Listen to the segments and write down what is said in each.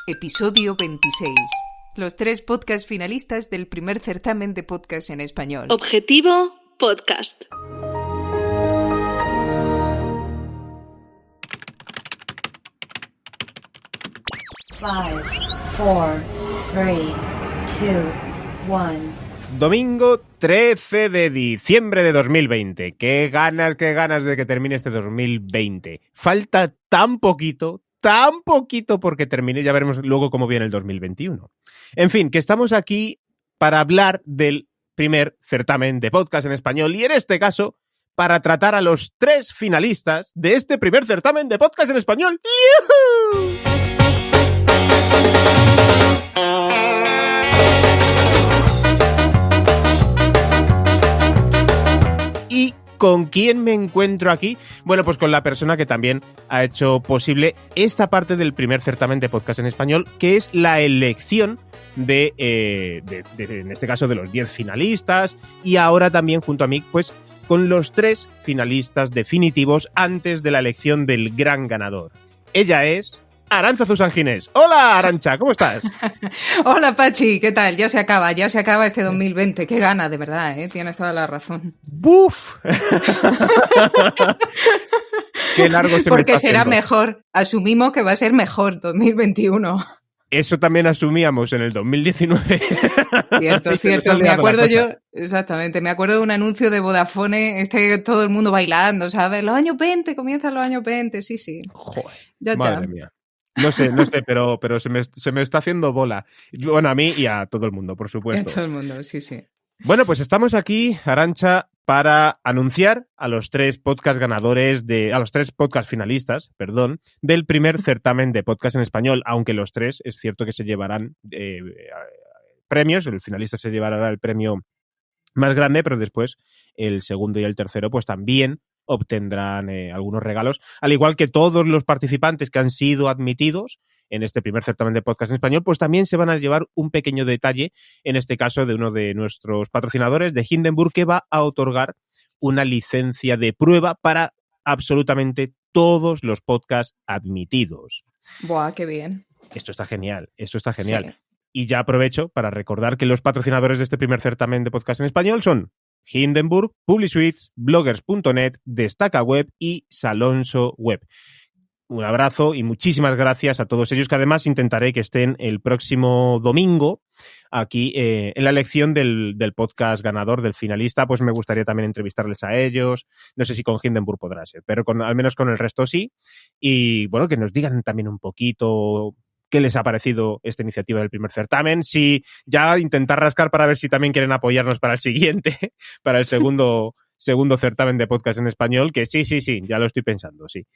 Episodio 26. Los 3 podcast finalistas del primer certamen de podcast en español. Objetivo Podcast. Five, four, three, two, one. Domingo 13 de diciembre de 2020. Qué ganas de que termine este 2020. Falta tan poquito porque termine. Ya veremos luego cómo viene el 2021. En fin, que estamos aquí para hablar del primer certamen de podcast en español y en este caso para tratar a los 3 finalistas de este primer certamen de podcast en español. ¡Yuhu! ¿Y con quién me encuentro aquí? Bueno, pues con la persona que también ha hecho posible esta parte del primer certamen de podcast en español, que es la elección de en este caso, de los 10 finalistas y ahora también junto a mí, pues con los 3 finalistas definitivos antes de la elección del gran ganador. Ella es Arantxa Zusanginés. Hola, Arantxa, ¿cómo estás? Hola, Pachi, ¿qué tal? Ya se acaba este 2020. Qué gana, de verdad, ¿eh? Tienes toda la razón. ¡Buf! Qué largo se me Porque está será haciendo. mejor. Asumimos que va a ser mejor 2021. Eso también asumíamos en el 2019. Cierto. Me acuerdo yo, exactamente, me acuerdo de un anuncio de Vodafone, todo el mundo bailando, ¿sabes? Los años 20, comienzan los años 20, sí. Joder, Ya madre mía. No sé, pero se me está haciendo bola. Bueno, a mí y a todo el mundo, por supuesto. A todo el mundo, sí. Bueno, pues estamos aquí, Arantxa, para anunciar a los 3 podcast ganadores a los 3 podcast finalistas, del primer certamen de podcast en español, aunque los 3 es cierto que se llevarán premios. El finalista se llevará el premio más grande, pero después el segundo y el tercero pues también obtendrán algunos regalos, al igual que todos los participantes que han sido admitidos en este primer certamen de podcast en español, pues también se van a llevar un pequeño detalle, en este caso de uno de nuestros patrocinadores de Hindenburg, que va a otorgar una licencia de prueba para absolutamente todos los podcasts admitidos. Buah, qué bien. Esto está genial. Sí. Y ya aprovecho para recordar que los patrocinadores de este primer certamen de podcast en español son Hindenburg, Publisuites, Bloggers.net, Destaca Web y Salonso Web. Un abrazo y muchísimas gracias a todos ellos, que además intentaré que estén el próximo domingo aquí en la elección del podcast ganador, del finalista. Pues me gustaría también entrevistarles a ellos. No sé si con Hindenburg podrá ser, pero al menos con el resto sí. Y bueno, que nos digan también un poquito qué les ha parecido esta iniciativa del primer certamen. Si ya intentar rascar para ver si también quieren apoyarnos para el siguiente, para el segundo certamen de podcast en español, que sí, ya lo estoy pensando, sí.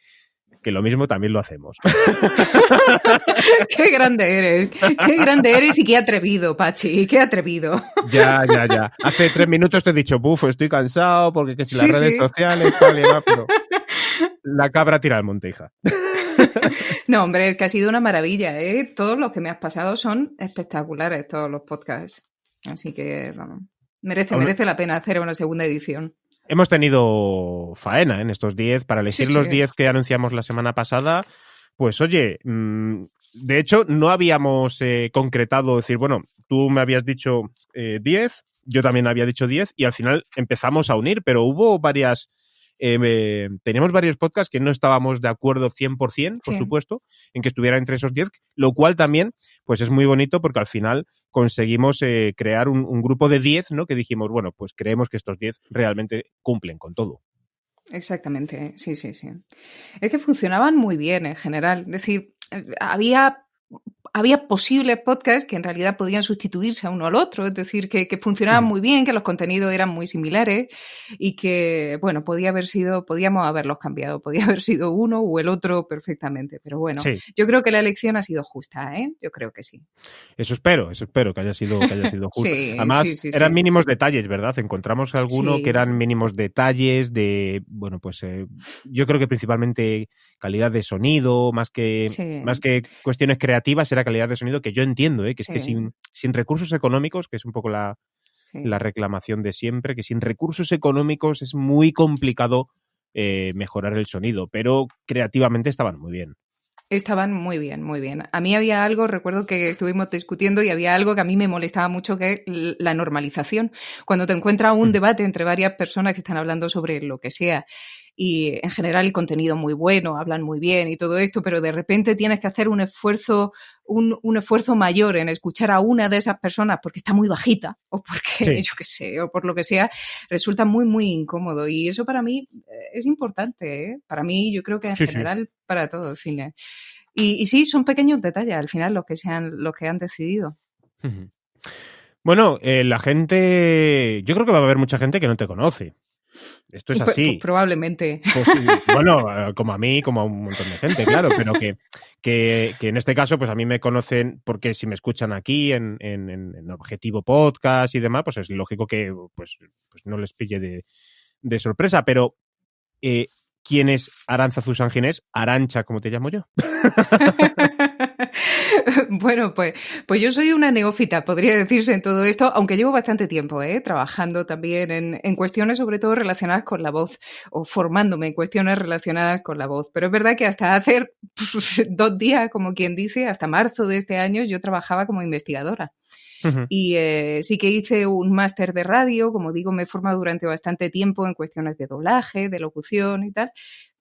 Que lo mismo también lo hacemos. Qué grande eres y qué atrevido, Pachi, qué atrevido. Ya. Hace 3 minutos te he dicho, estoy cansado porque que si las redes sociales, tal y demás, pero la cabra tira al monte, hija. No, hombre, que ha sido una maravilla, ¿eh? Todos los que me has pasado son espectaculares, todos los podcasts. Así que, vamos, merece la pena hacer una segunda edición. Hemos tenido faena en estos 10 para elegir los 10 que anunciamos la semana pasada. Pues oye, de hecho no habíamos concretado, decir, bueno, tú me habías dicho 10, yo también había dicho 10 y al final empezamos a unir, pero hubo teníamos varios podcasts que no estábamos de acuerdo 100%, por supuesto, en que estuviera entre esos 10, lo cual también pues es muy bonito porque al final conseguimos crear un grupo de 10, ¿no? Que dijimos, bueno, pues creemos que estos 10 realmente cumplen con todo. Exactamente, sí. Es que funcionaban muy bien en general. Es decir, había posibles podcasts que en realidad podían sustituirse a uno al otro, es decir, que funcionaban muy bien, que los contenidos eran muy similares y que, bueno, podíamos haberlos cambiado, podía haber sido uno o el otro perfectamente, pero bueno, yo creo que la elección ha sido justa, ¿eh? Yo creo que sí. Eso espero que haya sido justa. Además, eran mínimos detalles, ¿verdad? Encontramos alguno que eran mínimos detalles de, bueno, pues yo creo que principalmente calidad de sonido, más que cuestiones creativas, era calidad de sonido, que yo entiendo, que es que sin recursos económicos, que es un poco la reclamación de siempre, que sin recursos económicos es muy complicado mejorar el sonido, pero creativamente estaban muy bien. Estaban muy bien, muy bien. A mí había algo, recuerdo que estuvimos discutiendo y había algo que a mí me molestaba mucho, que es la normalización. Cuando te encuentras un debate entre varias personas que están hablando sobre lo que sea y en general el contenido muy bueno, hablan muy bien y todo esto, pero de repente tienes que hacer un esfuerzo mayor en escuchar a una de esas personas porque está muy bajita o porque, yo qué sé, o por lo que sea, resulta muy, muy incómodo. Y eso para mí es importante, ¿eh? Para mí, yo creo que en general para todo el cine. Y sí, son pequeños detalles al final los que han decidido. Bueno, la gente, yo creo que va a haber mucha gente que no te conoce. Esto es así. Pues probablemente. Pues, bueno, como a mí, como a un montón de gente, claro, pero que en este caso, pues a mí me conocen porque si me escuchan aquí en Objetivo Podcast y demás, pues es lógico que pues no les pille de sorpresa, pero ¿quién es Arantzazu San Ginés? Arancha, como te llamo yo. Bueno, pues yo soy una neófita, podría decirse, en todo esto, aunque llevo bastante tiempo trabajando también en cuestiones sobre todo relacionadas con la voz, o formándome en cuestiones relacionadas con la voz. Pero es verdad que hasta hace 2 días, como quien dice, hasta marzo de este año, yo trabajaba como investigadora. Uh-huh. Y sí que hice un máster de radio, como digo, me he formado durante bastante tiempo en cuestiones de doblaje, de locución y tal,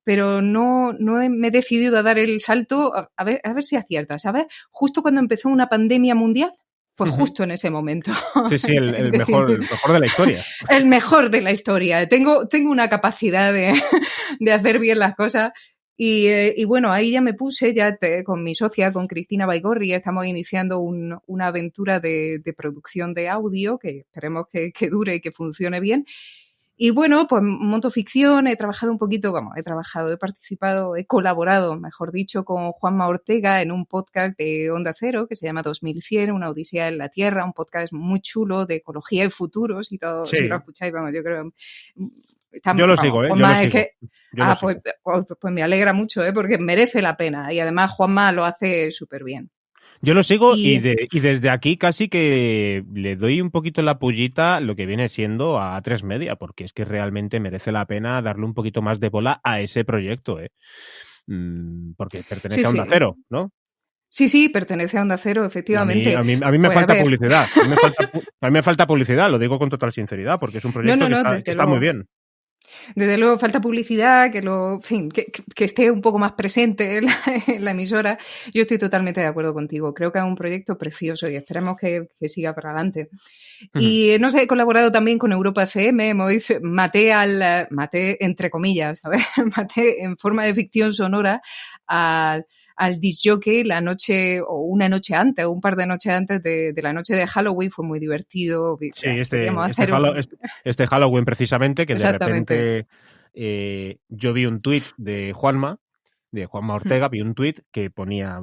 pero no me he decidido a dar el salto, a ver si aciertas, ¿sabes? Justo cuando empezó una pandemia mundial, pues justo en ese momento. Sí, el mejor de la historia. El mejor de la historia. Tengo una capacidad de hacer bien las cosas. Y bueno, ahí ya me puse, con mi socia, con Cristina Baigorri, estamos iniciando una aventura de producción de audio que esperemos que dure y que funcione bien. Y bueno, pues monto ficción, he trabajado un poquito, he participado, he colaborado, mejor dicho, con Juanma Ortega en un podcast de Onda Cero que se llama 2100, una odisea en la Tierra, un podcast muy chulo de ecología y futuros, y todo, sí. Si lo escucháis, yo creo... Yo lo sigo, Juanma, pues me alegra mucho, porque merece la pena, y además Juanma lo hace súper bien. Yo lo sigo y desde aquí casi que le doy un poquito la pullita lo que viene siendo a A3 Media, porque es que realmente merece la pena darle un poquito más de bola a ese proyecto, porque pertenece a Onda Cero, ¿no? Sí, pertenece a Onda Cero, efectivamente. A mí me falta publicidad. A mí me falta publicidad, lo digo con total sinceridad, porque es un proyecto que está muy bien. Desde luego falta publicidad, que esté un poco más presente en la emisora. Yo estoy totalmente de acuerdo contigo. Creo que es un proyecto precioso y esperemos que siga para adelante. Uh-huh. Y no sé, he colaborado también con Europa FM. Maté entre comillas, ¿sabes? Maté en forma de ficción sonora al disc jockey una noche antes, o un par de noches antes de la noche de Halloween. Fue muy divertido. Sí, este Halloween precisamente, que de repente yo vi un tuit de Juanma Ortega, vi un tuit que ponía,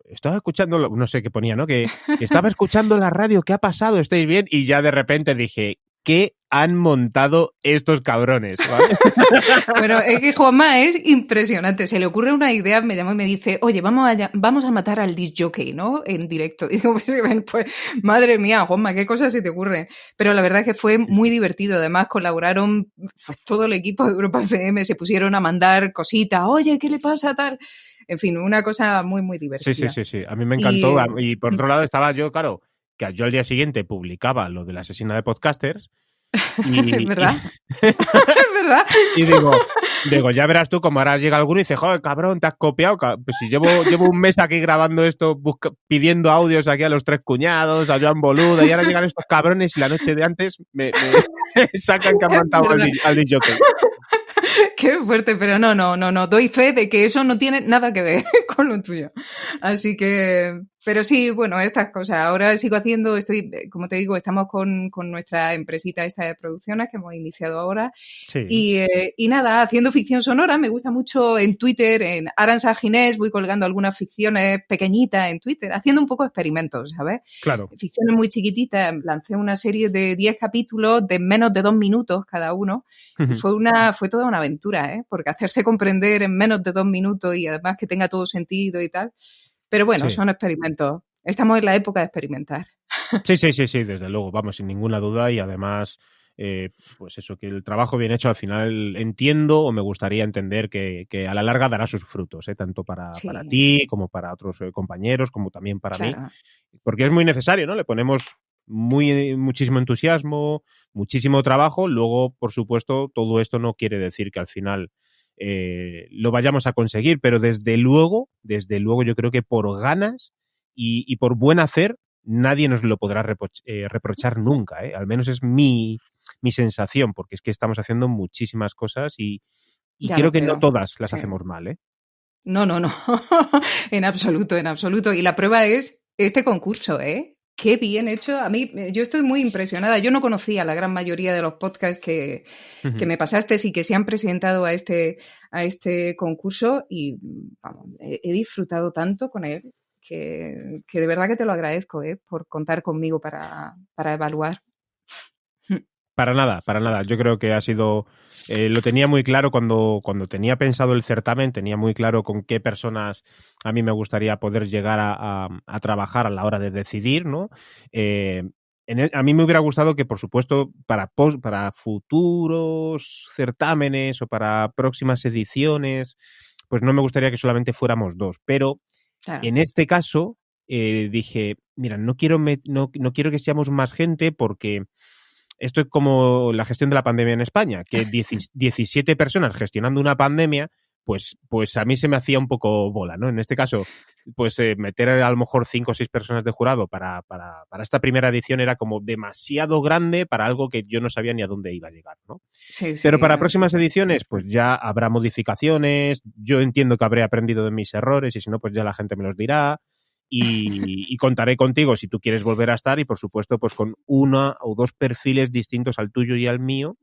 estaba escuchando, no sé qué ponía, ¿no? Que estaba escuchando la radio, ¿qué ha pasado? ¿Estáis bien? Y ya de repente dije, ¿qué han montado estos cabrones? ¿Vale? Bueno, es que Juanma es impresionante. Se le ocurre una idea, me llama y me dice, oye, vamos a matar al disc jockey, ¿no? En directo. Y digo, pues madre mía, Juanma, qué cosas se te ocurren. Pero la verdad es que fue muy divertido. Además, colaboraron todo el equipo de Europa FM, se pusieron a mandar cositas. Oye, ¿qué le pasa tal? En fin, una cosa muy, muy divertida. Sí. A mí me encantó. Y por otro lado estaba yo, claro, que yo al día siguiente publicaba lo de la asesina de podcasters. ¿Es verdad? ¿Es verdad? Y digo, ya verás tú, como ahora llega alguno y dice, joder, cabrón, te has copiado. Pues si llevo un mes aquí grabando esto, pidiendo audios aquí a los tres cuñados, a Joan Boluda, y ahora llegan estos cabrones y la noche de antes me sacan que han montado al DJ Jockey. Qué fuerte, pero no, doy fe de que eso no tiene nada que ver con lo tuyo. Así que, pero sí, bueno, estas cosas. Ahora sigo haciendo, como te digo, estamos con nuestra empresita esta de producciones que hemos iniciado ahora. Sí. Y nada, haciendo ficción sonora, me gusta mucho en Twitter, en Arantzazu San Ginés, voy colgando algunas ficciones pequeñitas en Twitter, haciendo un poco experimentos, ¿sabes? Claro. Ficciones muy chiquititas. Lancé una serie de 10 capítulos de menos de 2 minutos cada uno. Uh-huh. Fue toda una aventura, porque hacerse comprender en menos de 2 minutos y además que tenga todo sentido y tal. Pero bueno, son experimentos. Estamos en la época de experimentar. Sí, desde luego, vamos, sin ninguna duda. Y además, pues eso, que el trabajo bien hecho al final entiendo o me gustaría entender que a la larga dará sus frutos, tanto para ti como para otros compañeros, como también para mí, porque es muy necesario, ¿no? Le ponemos muchísimo entusiasmo, muchísimo trabajo. Luego, por supuesto, todo esto no quiere decir que al final lo vayamos a conseguir, pero desde luego yo creo que por ganas y por buen hacer nadie nos lo podrá reprochar nunca, al menos es mi sensación, porque es que estamos haciendo muchísimas cosas y creo que no todas las hacemos mal, No, en absoluto. Y la prueba es este concurso, Qué bien hecho. A mí, yo estoy muy impresionada. Yo no conocía la gran mayoría de los podcasts que me pasaste y que se han presentado a este concurso y vamos, he disfrutado tanto con él que de verdad que te lo agradezco, por contar conmigo para evaluar. Para nada. Yo creo que ha sido... lo tenía muy claro cuando tenía pensado el certamen, tenía muy claro con qué personas a mí me gustaría poder llegar a trabajar a la hora de decidir, ¿no? A mí me hubiera gustado que, por supuesto, para futuros certámenes o para próximas ediciones, pues no me gustaría que solamente fuéramos 2, pero claro. En este caso dije, mira, no quiero que seamos más gente porque... Esto es como la gestión de la pandemia en España, que 17 personas gestionando una pandemia, pues a mí se me hacía un poco bola, ¿no? En este caso, pues meter a lo mejor 5 o 6 personas de jurado para esta primera edición era como demasiado grande para algo que yo no sabía ni a dónde iba a llegar, ¿no? Sí, pero para próximas ediciones, pues ya habrá modificaciones, yo entiendo que habré aprendido de mis errores y si no, pues ya la gente me los dirá. Y contaré contigo si tú quieres volver a estar y, por supuesto, pues con 1 o 2 perfiles distintos al tuyo y al mío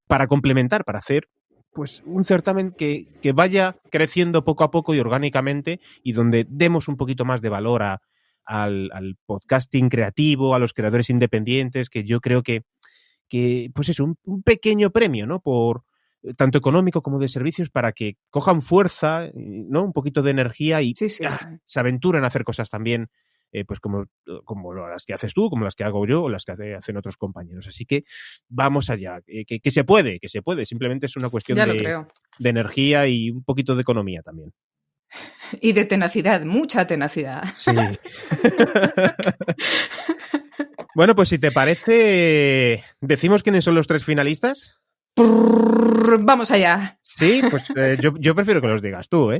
para complementar, para hacer pues un certamen que vaya creciendo poco a poco y orgánicamente y donde demos un poquito más de valor al podcasting creativo, a los creadores independientes, que yo creo que pues es un pequeño premio, ¿no? Por tanto económico como de servicios para que cojan fuerza, ¿no? Un poquito de energía y se aventuren a hacer cosas también pues como las que haces tú, como las que hago yo o las que hacen otros compañeros. Así que vamos allá, que se puede, simplemente es una cuestión de energía y un poquito de economía también. Y de tenacidad, mucha tenacidad. Sí. Bueno, pues si te parece, ¿decimos quiénes son los 3 finalistas? Vamos allá. Sí, pues yo prefiero que los digas tú,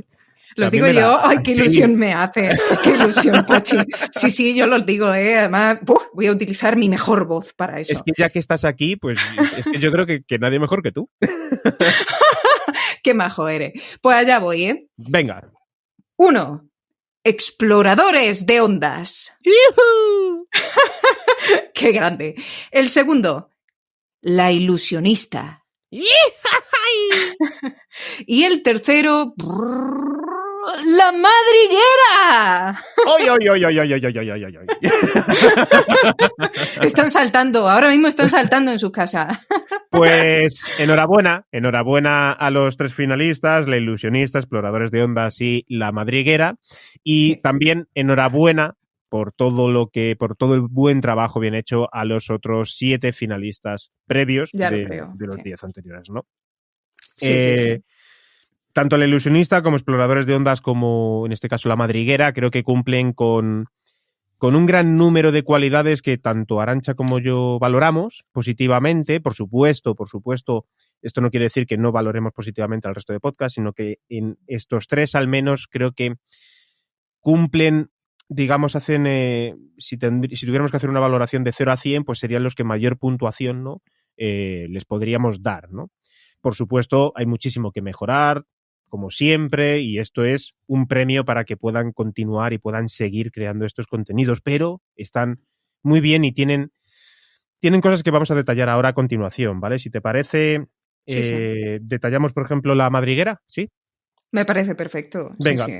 Los digo yo. ¡Ay, qué ilusión me hace! ¡Qué ilusión, Pachi! Sí, yo los digo, Además, voy a utilizar mi mejor voz para eso. Es que ya que estás aquí, pues es que yo creo que nadie mejor que tú. ¡Qué majo eres! Pues allá voy, Venga. 1. Exploradores de ondas. ¡Yuhu! ¡Qué grande! El segundo, La ilusionista. Y el tercero, La madriguera. ¡Oy! Están saltando, ahora mismo están saltando en su casa. Pues enhorabuena a los 3 finalistas, La ilusionista, Exploradores de ondas y La madriguera. Y también enhorabuena por todo el buen trabajo bien hecho a los otros 7 finalistas previos de los 10 anteriores, ¿no? Sí. Tanto La ilusionista como Exploradores de ondas como en este caso La madriguera creo que cumplen con un gran número de cualidades que tanto Arantxa como yo valoramos positivamente. Por supuesto, esto no quiere decir que no valoremos positivamente al resto de podcasts, sino que en estos 3 al menos creo que cumplen, digamos, si tuviéramos que hacer una valoración de 0 a 100, pues serían los que mayor puntuación, ¿no? Les podríamos dar, ¿no? Por supuesto, hay muchísimo que mejorar, como siempre, y esto es un premio para que puedan continuar y puedan seguir creando estos contenidos, pero están muy bien y tienen cosas que vamos a detallar ahora a continuación, ¿vale? Si te parece, detallamos, por ejemplo, La madriguera, ¿sí? Me parece perfecto. Venga. Sí.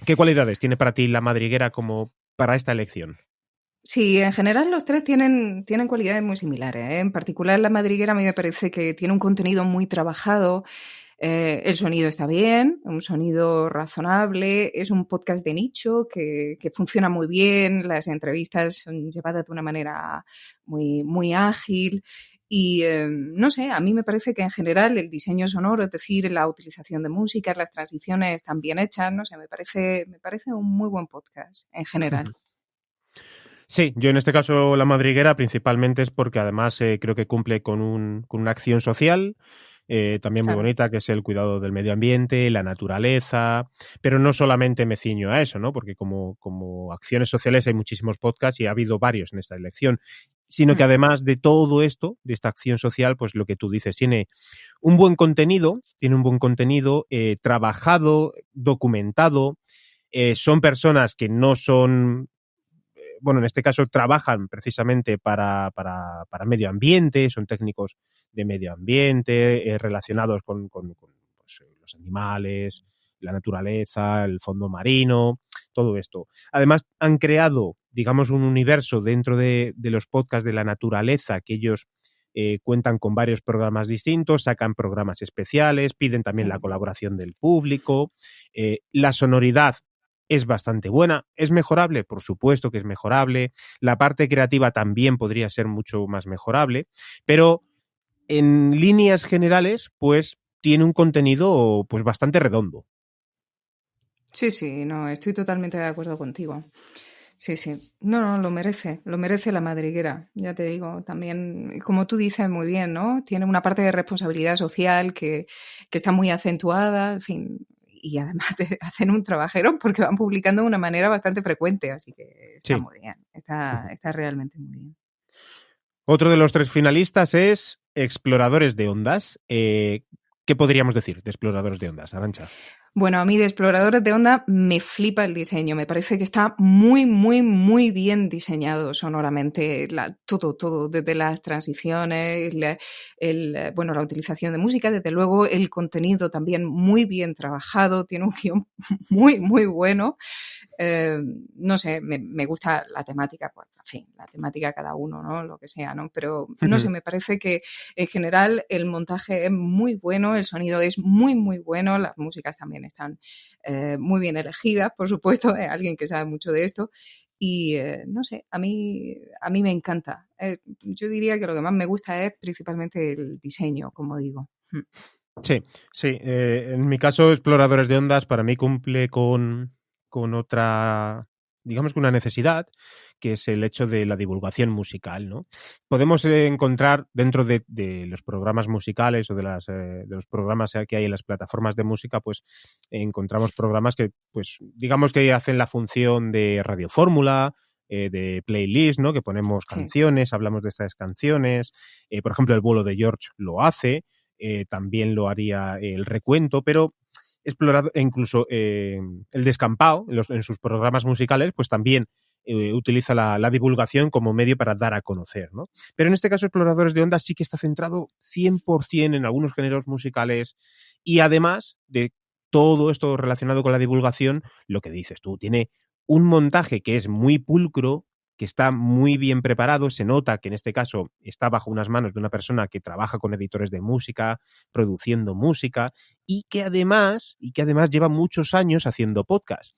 ¿Qué cualidades tiene para ti La madriguera como para esta elección? Sí, en general los 3 tienen cualidades muy similares, En particular La madriguera a mí me parece que tiene un contenido muy trabajado. El sonido está bien, un sonido razonable, es un podcast de nicho que funciona muy bien, las entrevistas son llevadas de una manera muy, muy ágil Y no sé, a mí me parece que en general el diseño sonoro, es decir, la utilización de música, las transiciones están bien hechas, no sé, me parece un muy buen podcast en general. Sí, yo en este caso La Madriguera principalmente es porque además creo que cumple con una acción social también muy Claro. bonita, que es el cuidado del medio ambiente, la naturaleza, pero no solamente me ciño a eso, ¿no? Porque como acciones sociales hay muchísimos podcasts y ha habido varios en esta elección, sino que además de todo esto, de esta acción social, pues lo que tú dices, tiene un buen contenido, trabajado, documentado, son personas que no son bueno, en este caso trabajan precisamente para medio ambiente, son técnicos de medio ambiente, relacionados con pues, los animales, la naturaleza, el fondo marino, todo esto. Además, han creado, digamos, un universo dentro de los podcasts de la naturaleza que ellos cuentan con varios programas distintos, sacan programas especiales, piden también la colaboración del público, la sonoridad es bastante buena. ¿Es mejorable? Por supuesto que es mejorable. La parte creativa también podría ser mucho más mejorable, pero en líneas generales, pues tiene un contenido pues bastante redondo. Sí, no, estoy totalmente de acuerdo contigo. Sí. No, lo merece La Madriguera, ya te digo. También, como tú dices muy bien, ¿no? Tiene una parte de responsabilidad social que está muy acentuada, en fin, y además hacen un trabajero porque van publicando de una manera bastante frecuente, así que está muy bien, está realmente muy bien. Otro de los 3 finalistas es Exploradores de Ondas. ¿Qué podríamos decir de Exploradores de Ondas, Arantxa? Bueno, a mí de Exploradores de Onda me flipa el diseño. Me parece que está muy, muy, muy bien diseñado sonoramente. Todo, desde las transiciones, la utilización de música, desde luego el contenido también muy bien trabajado. Tiene un guión muy, muy bueno. No sé, me gusta la temática, pues, en fin, la temática cada uno, ¿no? Lo que sea, ¿no? Pero, no sé, me parece que en general el montaje es muy bueno, el sonido es muy, muy bueno, las músicas también están muy bien elegidas, por supuesto, alguien que sabe mucho de esto. Y no sé, a mí me encanta. Yo diría que lo que más me gusta es principalmente el diseño, como digo. Sí. En mi caso, Exploradores de Ondas para mí cumple con otra, digamos que una necesidad, que es el hecho de la divulgación musical, ¿no? Podemos encontrar dentro de los programas musicales o de los programas que hay en las plataformas de música, pues encontramos programas que, pues digamos que hacen la función de radiofórmula, de playlist, ¿no? Que ponemos canciones, hablamos de estas canciones. Por ejemplo, El vuelo de George lo hace. También lo haría El recuento, pero explorado, incluso el Descampado, en sus programas musicales, pues también utiliza la divulgación como medio para dar a conocer, ¿no? Pero en este caso, Exploradores de Ondas sí que está centrado 100% en algunos géneros musicales y además de todo esto relacionado con la divulgación, lo que dices tú, tiene un montaje que es muy pulcro, que está muy bien preparado, se nota que en este caso está bajo unas manos de una persona que trabaja con editores de música, produciendo música y que además lleva muchos años haciendo podcast.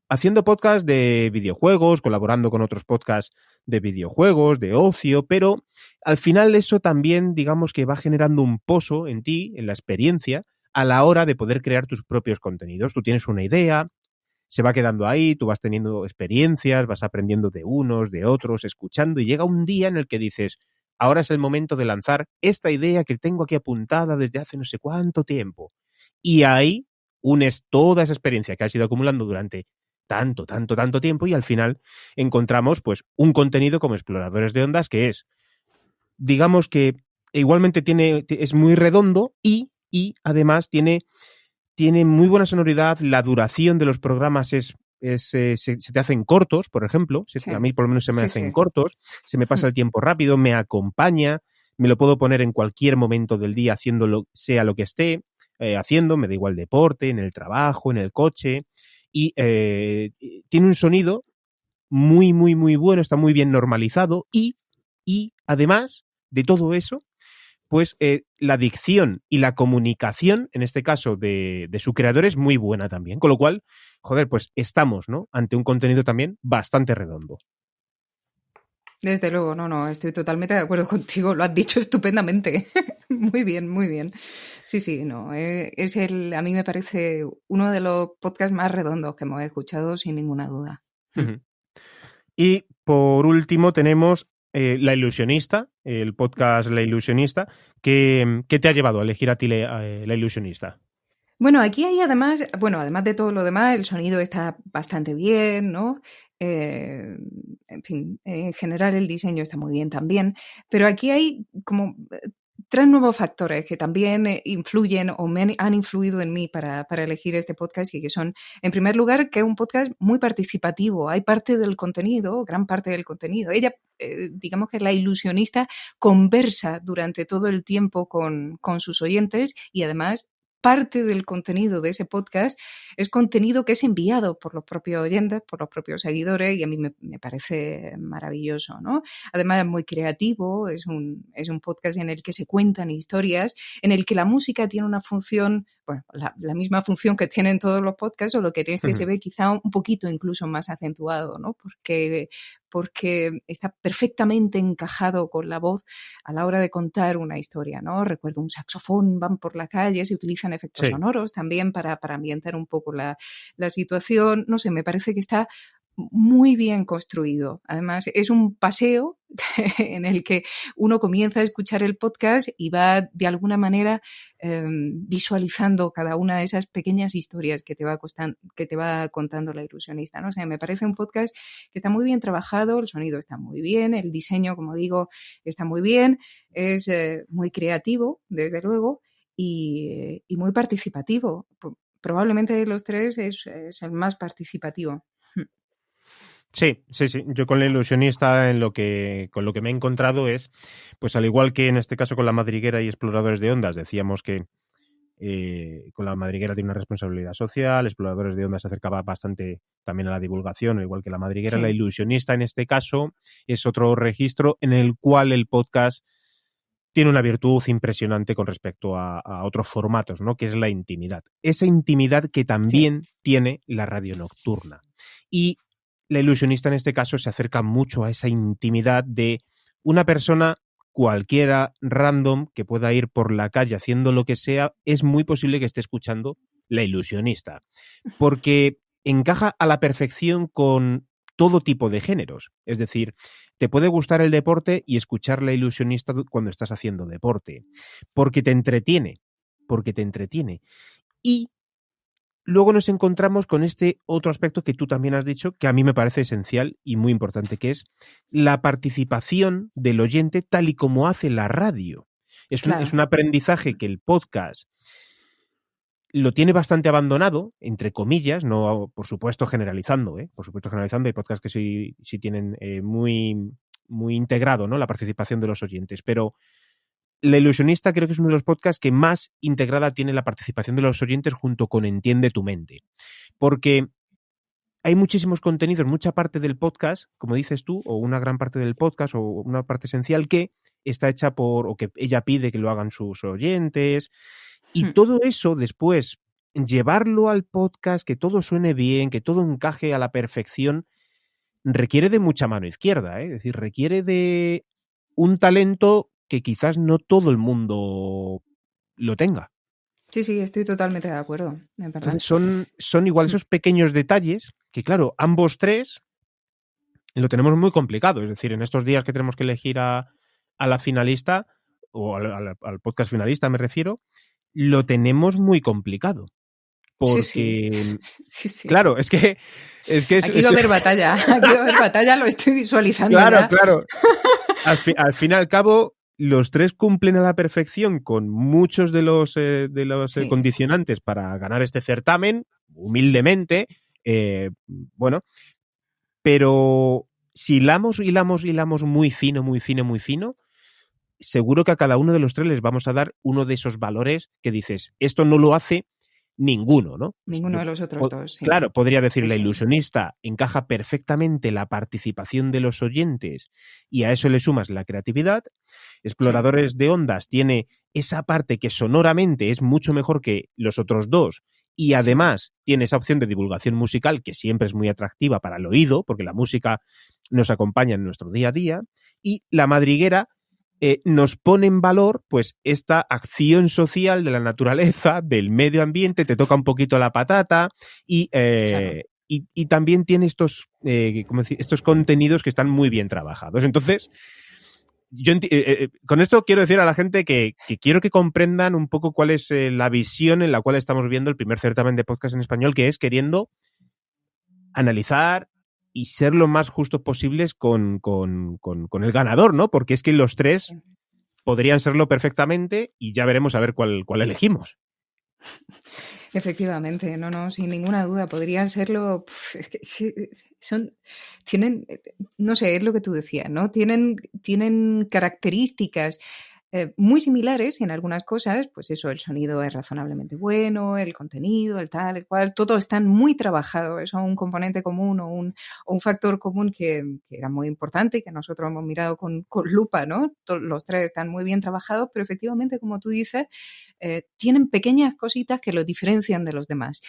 Haciendo podcast de videojuegos, colaborando con otros podcasts de videojuegos, de ocio, pero al final eso también, digamos que va generando un pozo en ti, en la experiencia, a la hora de poder crear tus propios contenidos. Tú tienes una idea, se va quedando ahí, tú vas teniendo experiencias, vas aprendiendo de unos, de otros, escuchando, y llega un día en el que dices, ahora es el momento de lanzar esta idea que tengo aquí apuntada desde hace no sé cuánto tiempo. Y ahí unes toda esa experiencia que has ido acumulando durante tanto tiempo y al final encontramos pues un contenido como Exploradores de Ondas que es, digamos que igualmente es muy redondo y además tiene muy buena sonoridad, la duración de los programas se te hacen cortos, por ejemplo, a mí por lo menos se me hacen cortos, se me pasa el tiempo rápido, me acompaña, me lo puedo poner en cualquier momento del día haciéndolo, sea lo que esté haciendo, me da igual deporte, en el trabajo, en el coche, y tiene un sonido muy, muy, muy bueno, está muy bien normalizado y además de todo eso, pues la dicción y la comunicación, en este caso de su creador, es muy buena también. Con lo cual, joder, pues estamos, ¿no?, ante un contenido también bastante redondo. Desde luego, no, estoy totalmente de acuerdo contigo, lo has dicho estupendamente. Muy bien, muy bien. Sí, no, a mí me parece uno de los podcasts más redondos que hemos escuchado, sin ninguna duda. Uh-huh. Y por último tenemos La Ilusionista, el podcast La Ilusionista. ¿Qué te ha llevado a elegir a ti La Ilusionista? Bueno, aquí hay además de todo lo demás, el sonido está bastante bien, ¿no? En fin, en general el diseño está muy bien también, pero aquí hay como 3 nuevos factores que también influyen o han influido en mí para elegir este podcast y que son, en primer lugar, que es un podcast muy participativo. Hay parte del contenido, gran parte del contenido. Ella, digamos que la ilusionista, conversa durante todo el tiempo con sus oyentes y además parte del contenido de ese podcast es contenido que es enviado por los propios oyentes, por los propios seguidores, y a mí me parece maravilloso, ¿no? Además es muy creativo, es un podcast en el que se cuentan historias, en el que la música tiene una función, bueno, la misma función que tienen todos los podcasts, o lo que en este se ve quizá un poquito incluso más acentuado, ¿no? Porque está perfectamente encajado con la voz a la hora de contar una historia, ¿no? Recuerdo un saxofón, van por la calle, se utilizan efectos sonoros también para ambientar un poco la situación. No sé, me parece que está muy bien construido. Además, es un paseo en el que uno comienza a escuchar el podcast y va de alguna manera visualizando cada una de esas pequeñas historias que te va contando la ilusionista, ¿no? O sea, me parece un podcast que está muy bien trabajado, el sonido está muy bien, el diseño, como digo, está muy bien, es muy creativo, desde luego, y muy participativo. Probablemente de los 3 es el más participativo. Sí. Yo con La Ilusionista con lo que me he encontrado es, pues al igual que en este caso con La Madriguera y Exploradores de Ondas, decíamos que con La Madriguera tiene una responsabilidad social, Exploradores de Ondas se acercaba bastante también a la divulgación, igual que La Madriguera. La Ilusionista en este caso es otro registro en el cual el podcast tiene una virtud impresionante con respecto a otros formatos, ¿no? Que es la intimidad. Esa intimidad que también tiene la radio nocturna. Y La Ilusionista en este caso se acerca mucho a esa intimidad de una persona cualquiera, random, que pueda ir por la calle haciendo lo que sea, es muy posible que esté escuchando La Ilusionista, porque encaja a la perfección con todo tipo de géneros. Es decir, te puede gustar el deporte y escuchar La Ilusionista cuando estás haciendo deporte, porque te entretiene. Y luego nos encontramos con este otro aspecto que tú también has dicho, que a mí me parece esencial y muy importante, que es la participación del oyente tal y como hace la radio. Es un aprendizaje que el podcast lo tiene bastante abandonado, entre comillas, no por supuesto generalizando, por supuesto generalizando, hay podcasts que sí tienen muy, muy integrado, ¿no? La participación de los oyentes, pero La Ilusionista creo que es uno de los podcasts que más integrada tiene la participación de los oyentes junto con Entiende tu mente. Porque hay muchísimos contenidos, mucha parte del podcast, como dices tú, o una gran parte del podcast, o una parte esencial que está hecha o que ella pide que lo hagan sus oyentes. Y todo eso después, llevarlo al podcast, que todo suene bien, que todo encaje a la perfección, requiere de mucha mano izquierda, Es decir, requiere de un talento que quizás no todo el mundo lo tenga. Sí, estoy totalmente de acuerdo, en verdad. Entonces son igual esos pequeños detalles que, claro, ambos 3 lo tenemos muy complicado. Es decir, en estos días que tenemos que elegir a la finalista, o al podcast finalista me refiero, lo tenemos muy complicado. Porque, sí. Claro, es que aquí va a haber batalla, lo estoy visualizando. Claro. Al fin y al cabo, los 3 cumplen a la perfección con muchos de los condicionantes para ganar este certamen, humildemente, bueno, pero si hilamos muy fino, seguro que a cada uno de los 3 les vamos a dar uno de esos valores que dices, esto no lo hace ninguno, ¿no? Ninguno de los otros 2, sí. Claro, podría decir La Ilusionista encaja perfectamente la participación de los oyentes y a eso le sumas la creatividad. Exploradores de Ondas tiene esa parte que sonoramente es mucho mejor que los otros 2 y además tiene esa opción de divulgación musical que siempre es muy atractiva para el oído, porque la música nos acompaña en nuestro día a día, y La Madriguera nos pone en valor pues esta acción social de la naturaleza, del medio ambiente, te toca un poquito la patata y, Claro. y también tiene estos contenidos que están muy bien trabajados. Entonces, con esto quiero decir a la gente que quiero que comprendan un poco cuál es la visión en la cual estamos viendo el primer certamen de podcast en español, que es queriendo analizar y ser lo más justos posibles con el ganador, ¿no? Porque es que los tres podrían serlo perfectamente y ya veremos a ver cuál elegimos. Efectivamente, no, sin ninguna duda, podrían serlo. Tienen, no sé, es lo que tú decías, ¿no? Tienen características muy similares y en algunas cosas, pues eso, el sonido es razonablemente bueno, el contenido, el tal, el cual, todo está muy trabajado. Eso es un componente común o un factor común que era muy importante y que nosotros hemos mirado con lupa, ¿no? Los tres están muy bien trabajados, pero efectivamente, como tú dices, tienen pequeñas cositas que los diferencian de los demás.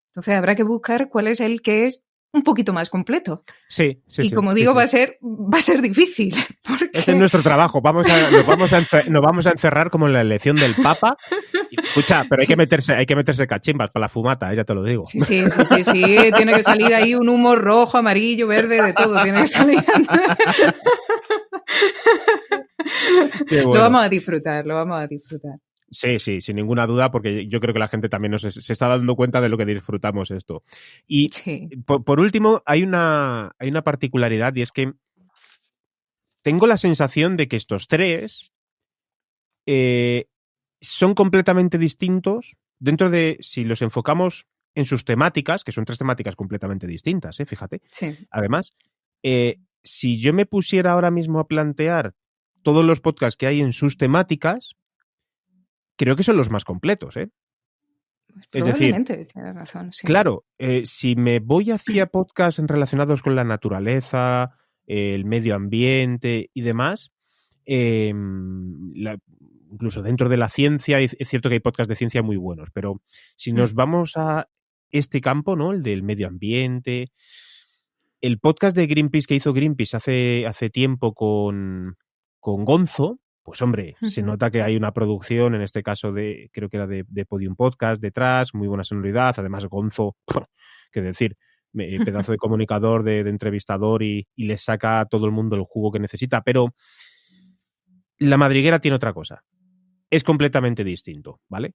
Entonces habrá que buscar cuál es el que es un poquito más completo. Sí. Y como digo, sí. Va a ser difícil. Porque... Ese es nuestro trabajo. Nos vamos a encerrar como en la elección del Papa. Y, escucha, pero hay que meterse cachimbas para la fumata, ya te lo digo. Sí. Tiene que salir ahí un humo rojo, amarillo, verde, de todo. Tiene que salir. Bueno. Lo vamos a disfrutar. Sí, sin ninguna duda, porque yo creo que la gente también se está dando cuenta de lo que disfrutamos esto. Y sí. por último, hay una particularidad, y es que tengo la sensación de que estos tres son completamente distintos dentro de, si los enfocamos en sus temáticas, que son tres temáticas completamente distintas, fíjate. Sí. Además, si yo me pusiera ahora mismo a plantear todos los podcasts que hay en sus temáticas, creo que son los más completos, ¿eh? Pues probablemente, es decir, tienes razón. Sí. Claro, si me voy hacia podcasts relacionados con la naturaleza, el medio ambiente y demás, incluso dentro de la ciencia, es cierto que hay podcasts de ciencia muy buenos, pero si nos vamos a este campo, ¿no? El del medio ambiente, el podcast de Greenpeace que hizo Greenpeace hace tiempo con Gonzo, pues hombre, se nota que hay una producción, en este caso creo que era de Podium Podcast detrás, muy buena sonoridad, además Gonzo, qué decir, pedazo de comunicador, de entrevistador y le saca a todo el mundo el jugo que necesita, pero La Madriguera tiene otra cosa, es completamente distinto, ¿vale?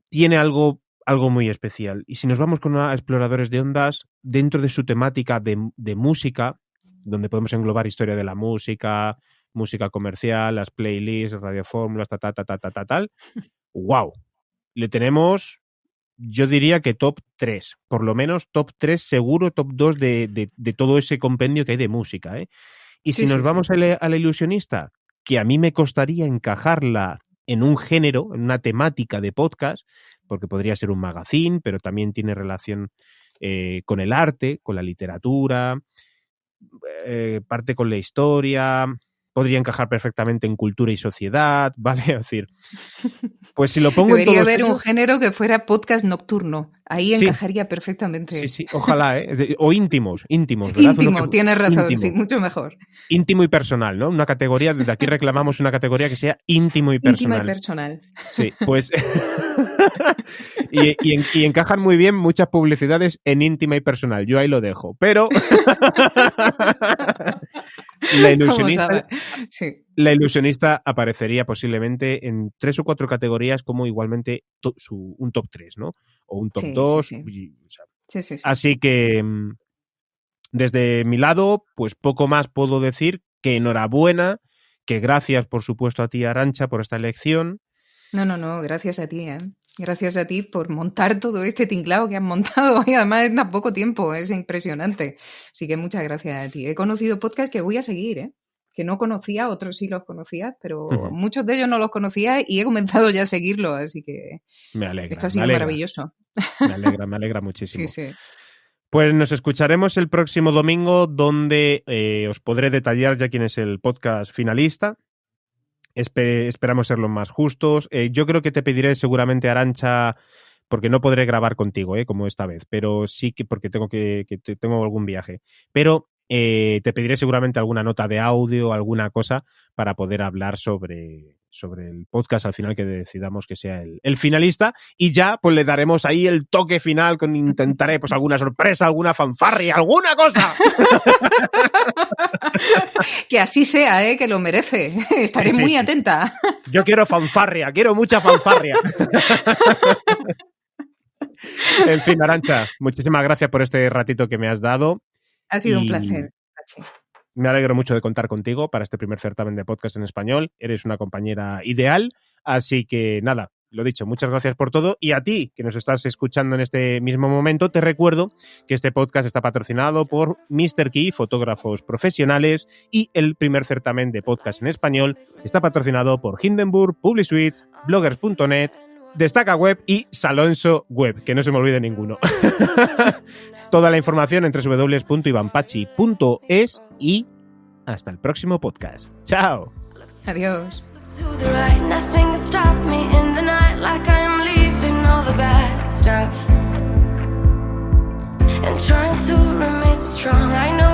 Tiene algo muy especial, y si nos vamos con Exploradores de Ondas, dentro de su temática de música, donde podemos englobar historia de la música comercial, las playlists, radiofórmulas, tal. ¡Wow! Le tenemos, yo diría que top 3, por lo menos top 3 seguro, top 2 de todo ese compendio que hay de música, ¿eh? Y si nos vamos a La Ilusionista, que a mí me costaría encajarla en un género, en una temática de podcast, porque podría ser un magazine, pero también tiene relación con el arte, con la literatura, parte con la historia, podría encajar perfectamente en cultura y sociedad, ¿vale? Es decir, pues si lo pongo debería en haber ellos, un género que fuera podcast nocturno. Ahí encajaría perfectamente. Sí, ojalá, ¿eh? O íntimos, ¿verdad? Íntimo, tienes razón, íntimo. Sí, mucho mejor. Íntimo y personal, ¿no? Una categoría, desde aquí reclamamos una categoría que sea íntimo y personal. Íntima y personal. Sí, pues... y encajan muy bien muchas publicidades en íntima y personal. Yo ahí lo dejo. Pero... La Ilusionista aparecería posiblemente en 3 o 4 categorías como igualmente un top 3, ¿no? O un top 2. Sí. Así que desde mi lado, pues poco más puedo decir que enhorabuena, que gracias por supuesto a ti, Arantxa, por esta elección. No, gracias a ti, ¿eh? Gracias a ti por montar todo este tinglado que has montado y además en tan poco tiempo, es impresionante. Así que muchas gracias a ti. He conocido podcasts que voy a seguir, ¿eh? Que no conocía, otros sí los conocía, pero muchos de ellos no los conocía y he comenzado ya a seguirlos, así que me alegra, esto ha sido maravilloso. Me alegra muchísimo. Sí. Pues nos escucharemos el próximo domingo, donde os podré detallar ya quién es el podcast finalista. Esperamos ser los más justos. Yo creo que te pediré seguramente, Arantxa, porque no podré grabar contigo, como esta vez, pero sí que porque tengo algún viaje. Pero te pediré seguramente alguna nota de audio, alguna cosa para poder hablar sobre el podcast al final que decidamos que sea el finalista, y ya pues le daremos ahí el toque final, intentaré pues alguna sorpresa, alguna fanfarria, alguna cosa. Que así sea, que lo merece. Estaré muy atenta. Yo quiero fanfarria, quiero mucha fanfarria. En fin, Arantxa, muchísimas gracias por este ratito que me has dado. Ha sido un placer, Pachi. Me alegro mucho de contar contigo para este primer certamen de podcast en español. Eres una compañera ideal, así que nada, lo dicho, muchas gracias por todo. Y a ti, que nos estás escuchando en este mismo momento, te recuerdo que este podcast está patrocinado por Mr. Key, fotógrafos profesionales, y el primer certamen de podcast en español está patrocinado por Hindenburg, Publisuites, Bloggers.net, Destaca Web y Salonso Web, que no se me olvide ninguno. Toda la información en www.ivanpachi.es y hasta el próximo podcast. ¡Chao! Adiós. And trying to remain so strong, I know